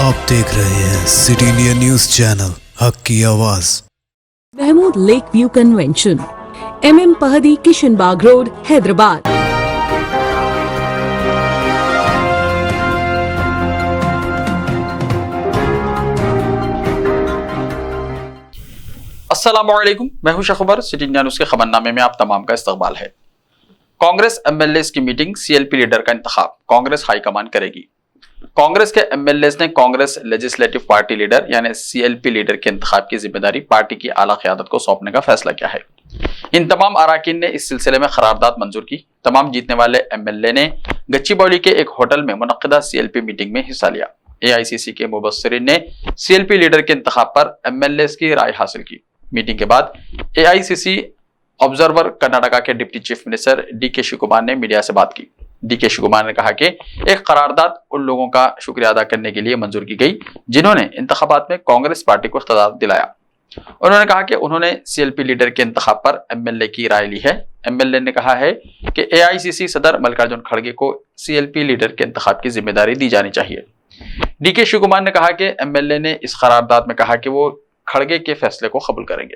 आप देख रहे हैं सिटी इंडिया न्यूज चैनल, हक की आवाज। Mahmood lake view convention, MM पहदी, किशनबाग रोड, हैदराबाद। अस्सलामुअलैकुम, मैं हूं शखबर। सिटी इंडिया न्यूज के खबरनामे में आप तमाम का इस्तकबाल है। कांग्रेस MLAs की मीटिंग, CLP लीडर का इंतखाब कांग्रेस हाईकमान करेगी। कांग्रेस के MLAs ने कांग्रेस लेजिस्लेटिव पार्टी लीडर यानी CLP लीडर के इंतखाब की जिम्मेदारी पार्टी की आला क़यादत को सौंपने का फैसला किया है। इन तमाम अराकीन ने इस सिलसिले में करारदाद मंजूर की। तमाम जीतने वाले MLA ने गच्चीबौली के एक होटल में मुनक्किदा CLP मीटिंग में हिस्सा लिया। AICC के मुबस्सिरीन ने CLP लीडर के इंतखाब पर MLAs की राय हासिल की। मीटिंग के बाद AICC ऑब्जर्वर कर्नाटका के deputy chief minister DK Shivakumar ने मीडिया से बात की। DK शिवकुमार ने कहा कि एक करारदाद उन लोगों का शुक्रिया अदा करने के लिए मंजूर की गई जिन्होंने इंतखाबात में कांग्रेस पार्टी को इख्तियार दिलाया। उन्होंने कहा कि उन्होंने CLP लीडर के इंतखाब पर MLA की राय ली है। MLA ने कहा है कि AICC सदर मल्लिकार्जुन खड़गे को CLP लीडर के इंतखाब की जिम्मेदारी दी जानी चाहिए। DK शिवकुमार ने कहा कि MLA ने इस करारदाद में कहा कि वो खड़गे के फैसले को कबूल करेंगे।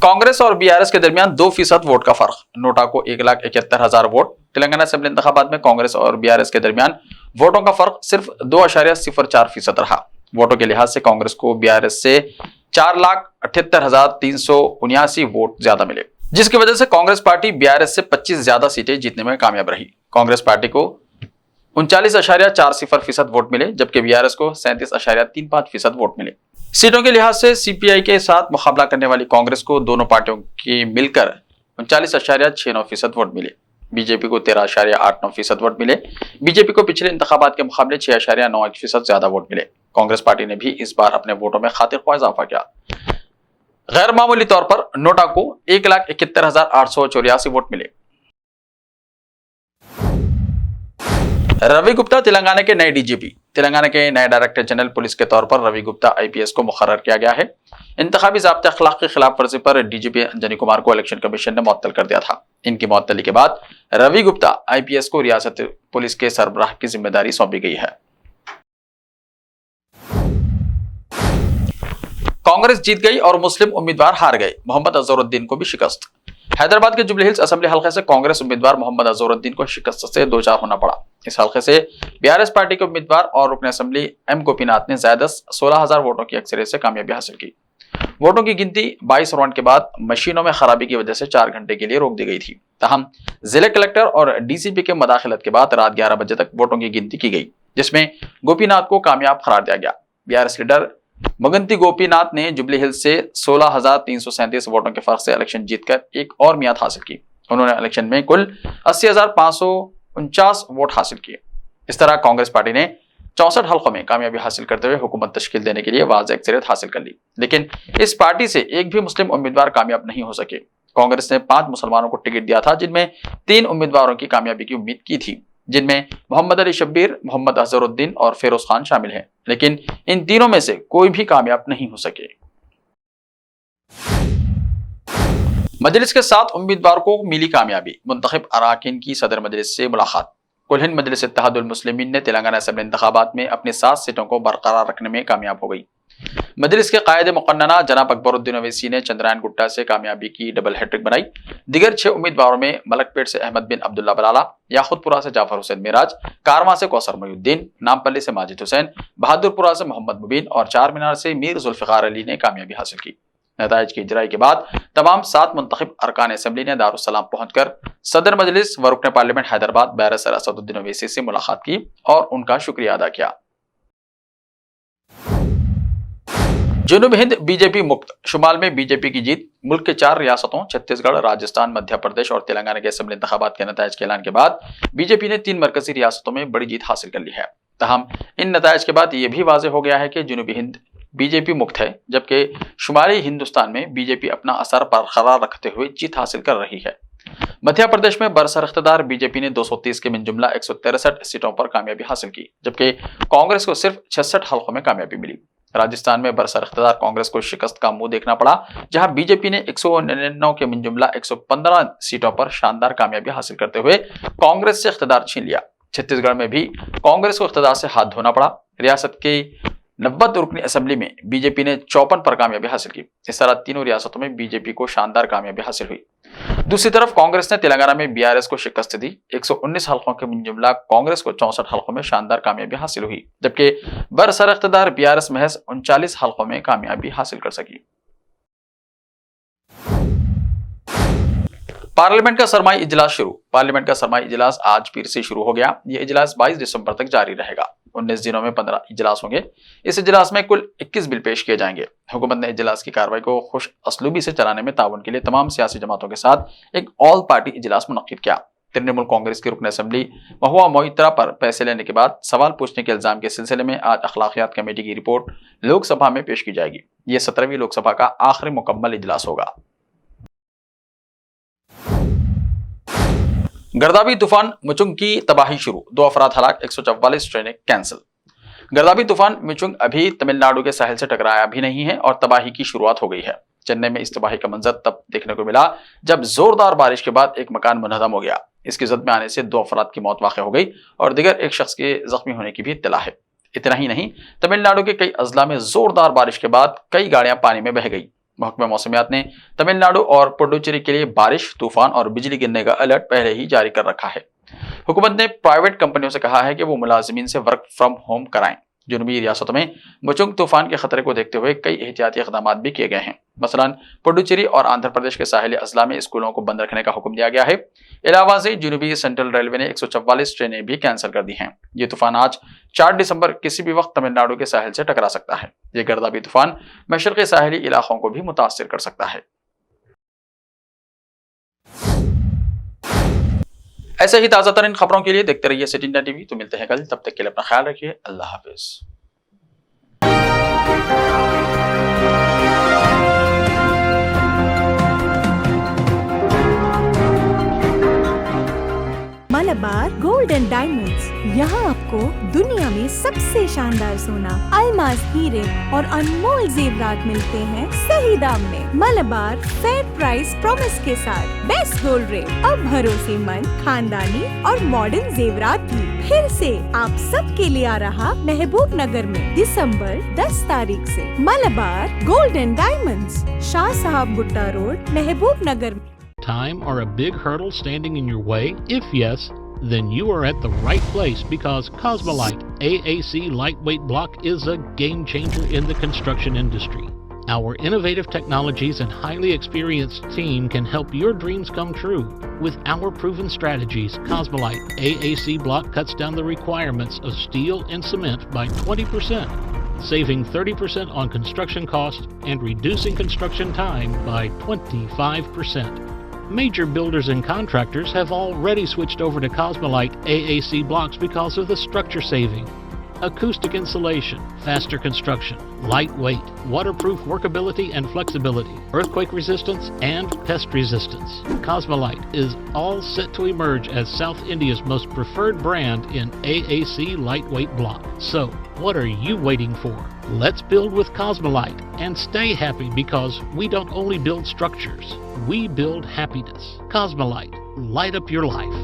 कांग्रेस और BRS के दरमियान 2% वोट का फर्क, नोटा को 1,71,000 वोट। तेलंगाना असेंबली इंतखाबात में कांग्रेस और BRS के दरमियान वोटों का फर्क सिर्फ 2.04% रहा। वोटों के लिहाज से कांग्रेस को BRS से 4,78,379 वोट ज्यादा मिले, जिसकी वजह से कांग्रेस पार्टी BRS से 25 ज्यादा सीटें जीतने में कामयाब रही। कांग्रेस पार्टी को 39.40% वोट मिले, जबकि BRS को 37.35% वोट मिले। सीटों के लिहाज से CPI के साथ मुकाबला करने वाली कांग्रेस को दोनों पार्टियों की मिलकर 39.69% वोट मिले। बीजेपी को 13.89% वोट मिले। बीजेपी को पिछले इंतखाबात के मुकाबले 6.91% ज्यादा वोट मिले। कांग्रेस पार्टी ने भी इस बार अपने वोटों में खातिर ख्वाह इजाफा किया। गैर मामूली तौर पर नोटा को 1,71,884 वोट मिले। रवि गुप्ता तेलंगाना के नए DGP, तेलंगाना के नए डायरेक्टर जनरल पुलिस के तौर पर रवि गुप्ता IPS को मुकर्रर किया गया है। इंतखाबी ज़ाब्ते अखलाक की खिलाफ वर्जी पर DGP अंजनी कुमार को इलेक्शन कमीशन ने मुअत्तल कर दिया था। इनकी मुअत्तली के बाद रवि गुप्ता IPS को रियासत पुलिस के सरबराह की जिम्मेदारी सौंपी गई है। कांग्रेस जीत गई और मुस्लिम उम्मीदवार हार गए, मोहम्मद अजहरुद्दीन को भी शिकस्त। हैदराबाद के जुबली हिल्स असेंबली हल्के से कांग्रेस उम्मीदवार मोहम्मद अजहरुद्दीन को शिकस्त से दो चार होना पड़ा। इस हल्के से BRS पार्टी के उम्मीदवार और रुकन असेंबली M गोपीनाथ ने ज्यादा 16,000 वोटों की अक्सरियत से कामयाबी हासिल की। वोटों की गिनती 22 राउंड के बाद मशीनों में खराबी की वजह से 4 घंटे के लिए रोक दी गई थी। तहम जिले कलेक्टर और DCP के मदाखिलत के बाद रात 11 बजे तक वोटों की गिनती की गई, जिसमें गोपीनाथ को कामयाब करार दिया गया। BRS लीडर मगंती गोपीनाथ ने जुबली हिल्स से 16,337 वोटों के फर्क से इलेक्शन जीतकर एक और मियाद हासिल की। उन्होंने इलेक्शन में कुल 80,549 वोट हासिल किए। इस तरह कांग्रेस पार्टी ने 64 हल्कों में कामयाबी हासिल करते हुए हुकूमत तश्कील देने के लिए वाज़ेह अक्सरियत हासिल कर ली। लेकिन इस पार्टी से एक भी मुस्लिम उम्मीदवार कामयाब नहीं हो सके। कांग्रेस ने 5 मुसलमानों को टिकट दिया था, जिनमें 3 उम्मीदवारों की कामयाबी की उम्मीद की थी, जिनमें मोहम्मद अली शब्बीर, मोहम्मद अजहरुद्दीन और फिरोज खान शामिल हैं। लेकिन इन तीनों में से कोई भी कामयाब नहीं हो सके। मजलिस के 7 उम्मीदवार को मिली कामयाबी, मुंतखब अराकीन की सदर मजलिस से मुलाकात। कुल हिंद मजलिस इत्तेहादुल मुस्लिमीन ने तेलंगाना असेंबली इंतखाबात में अपनी 7 सीटों को बरकरार रखने में कामयाब हो गई। मजलिस के कायद मुकन्नना जनाब अकबरुद्दीन ओवैसी ने चंद्रायन गुट्टा से कामयाबी की डबल हैट्रिक बनाई। दिगर 6 उम्मीदवारों में मलकपेट से अहमद बिन अब्दुल्ला बलाला, याखुतपुरा से जाफर हुसैन मिराज, कारवां से कौसर मोहिउद्दीन, नामपल्ली से माजिद हुसैन, बहादुरपुरा से मोहम्मद मुबीन और चार मीनार से मीर जुल्फिकार अली ने कामयाबी हासिल की। नताइज की इजराई के बाद तमाम 7 मुंतखब अरकान असेंबली ने दारुस्सलाम पहुंचकर सदर मजलिस व रुकन पार्लियामेंट हैदराबाद बैरिस्टर असदुद्दीन ओवैसी से मुलाकात की और उनका शुक्रिया अदा किया। जनूब हिंद बीजेपी मुक्त, शुमाल में बीजेपी की जीत। मुल्क के 4 रियासतों छत्तीसगढ़, राजस्थान, मध्य प्रदेश और तेलंगाना के असेंबली इंतखाबात के नताइज के ऐलान के बाद बीजेपी ने 3 मरकजी रियासतों में बड़ी जीत हासिल कर ली है। तहम इन नताइज के बाद यह भी वाज़ेह हो गया है कि जनूबी हिंद बीजेपी मुक्त है, जबकि शुमाली हिंदुस्तान में बीजेपी अपना असर बरकरार रखते हुए जीत हासिल कर रही है। मध्य प्रदेश में बरसर इख्तियार बीजेपी ने 230 के मिन जुमला 163 सीटों पर कामयाबी हासिल की, जबकि कांग्रेस को सिर्फ 66 हल्कों में कामयाबी मिली। राजस्थान में बरसर इख्तियार कांग्रेस को शिकस्त का मुंह देखना पड़ा, जहां बीजेपी ने 199 के मिन जुमला 115 सीटों पर शानदार कामयाबी हासिल करते हुए कांग्रेस से इख्तियार छीन लिया। छत्तीसगढ़ में भी कांग्रेस को इख्तिदार से हाथ धोना पड़ा। रियासत के 90 रुकनी असेंबली में बीजेपी ने 54 पर कामयाबी हासिल की। इस तरह तीनों रियासतों में बीजेपी को शानदार कामयाबी हासिल हुई। दूसरी तरफ कांग्रेस ने तेलंगाना में बीआरएस को शिकस्त दी। 119 हल्कों के जुमला कांग्रेस को 64 हल्कों में शानदार कामयाबी हासिल हुई, जबकि बरसर इख्तिदार बीआरएस महज 39 हल्कों में कामयाबी हासिल कर सकी। पार्लियामेंट का सरमाई इजलास शुरू। पार्लियामेंट का सरमाई इजलास आज फिर से शुरू हो गया। यह इजलास 22 दिसंबर तक जारी रहेगा। 19 दिनों में 15 इजलास होंगे। इस इजलास में कुल 21 बिल पेश किए जाएंगे। हुकूमत ने इजलास की कार्रवाई को खुश असलूबी से चलाने में ताउन के लिए तमाम सियासी जमातों के साथ एक ऑल पार्टी इजलास मुनक्किद किया। तृणमूल कांग्रेस की रुकन असेंबली महुआ मोइत्रा पर पैसे लेने के बाद सवाल पूछने के इल्जाम के सिलसिले में आज अखलाकियात कमेटी की रिपोर्ट लोकसभा में पेश की जाएगी। यह 17वीं लोकसभा का आखिरी मुकम्मल इजलास होगा। गर्दाबी तूफान मिचुंग की तबाही शुरू। 2 अफराद हलाक, 144 ट्रेनें कैंसिल। गर्दाबी तूफान मिचुंग अभी तमिलनाडु के साहिल से टकराया भी नहीं है और तबाही की शुरुआत हो गई है। चेन्नई में इस तबाही का मंजर तब देखने को मिला जब जोरदार बारिश के बाद एक मकान मुनहदम हो गया। इसकी जद में आने से 2 अफराद की मौत वाक़ हो गई और दिगर एक शख्स के जख्मी होने की भी इत्तला है। इतना ही नहीं, तमिलनाडु के कई अजला में जोरदार बारिश के बाद कई गाड़ियां पानी में बह गई। महकमा मौसमियात ने तमिलनाडु और पुडुचेरी के लिए बारिश, तूफान और बिजली गिरने का अलर्ट पहले ही जारी कर रखा है। हुकूमत ने प्राइवेट कंपनियों से कहा है कि वो मुलाजिमीन से वर्क फ्रॉम होम कराएं। जुनूबी रियासतों में मुचुंग तूफान के खतरे को देखते हुए कई एहतियाती इक़दाम भी किए गए हैं। मसलन पुडुचेरी और आंध्र प्रदेश के साहिली अजला में स्कूलों को बंद रखने का हुक्म दिया गया है। इलावा से जुनूबी सेंट्रल रेलवे ने 144 ट्रेनें भी कैंसिल कर दी हैं। ये तूफान आज 4 दिसंबर किसी भी वक्त तमिलनाडु के साहिल से टकरा सकता है। ये गर्दाबी तूफान मशरक़ी साहिली इलाकों को भी मुतासिर कर सकता है। ऐसे ही ताज़ा तरीन खबरों के लिए देखते रहिए सिटी इंडिया टीवी। तो मिलते हैं कल, तब तक के लिए अपना ख्याल रखिए। अल्लाह हाफिज। मलबार गोल्ड एंड डायमंड्स, यहाँ आपको दुनिया में सबसे शानदार सोना, अलमास हीरे और अनमोल जेवरात मिलते हैं सही दाम में। मलबार फेयर प्राइस प्रॉमिस के साथ बेस्ट गोल्ड रेट, अब भरोसेमंद, खानदानी और मॉडर्न जेवरात भी फिर से आप सब के लिए आ रहा महबूब नगर में दिसंबर 10 तारीख से। Malabar gold and diamonds, Shah साहब Gutta road, Mehboob Nagar. Time or a big hurdle standing in your way? If yes, then you are at the right place, because Cosmolite AAC lightweight block is a game changer in the construction industry. Our innovative technologies and highly experienced team can help your dreams come true. With our proven strategies, Cosmolite AAC block cuts down the requirements of steel and cement by 20%, saving 30% on construction costs and reducing construction time by 25%. Major builders and contractors have already switched over to Cosmolite AAC blocks because of the structure saving, acoustic insulation, faster construction, lightweight, waterproof workability and flexibility, earthquake resistance and pest resistance. Cosmolite is all set to emerge as South India's most preferred brand in AAC lightweight block. So, what are you waiting for? Let's build with Cosmolite and stay happy, because we don't only build structures, we build happiness. Cosmolite, light up your life.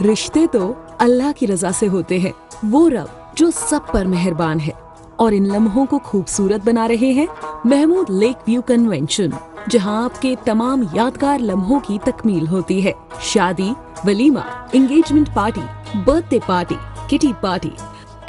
रिश्ते तो अल्लाह की रजा से होते हैं। वो रब जो सब पर मेहरबान है और इन लम्हों को खूबसूरत बना रहे हैं महमूद लेक व्यू कन्वेंशन, जहां आपके तमाम यादगार लम्हों की तकमील होती है। शादी, वलीमा, engagement party, birthday party, kitty party,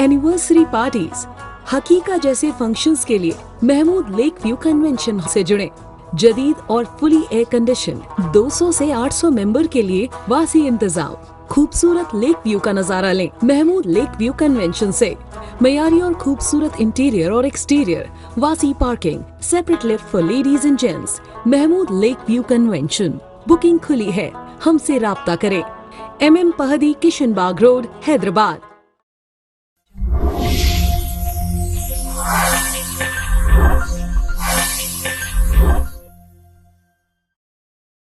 anniversary parties, हकीका जैसे फंक्शंस के लिए महमूद लेक व्यू कन्वेंशन से जुड़े। जदीद और फुली एयर कंडीशन 200 से 800 मेंबर के लिए वासी इंतजाम। खूबसूरत लेक व्यू का नजारा लें महमूद लेक व्यू कन्वेंशन से। मयारी और खूबसूरत इंटीरियर और एक्सटीरियर, वासी parking, separate lift for ladies and gents. Mahmood lake view convention. Booking खुली है, हमसे राब्ता करें। MM Pahadi, Kishan Bagh road, Hyderabad.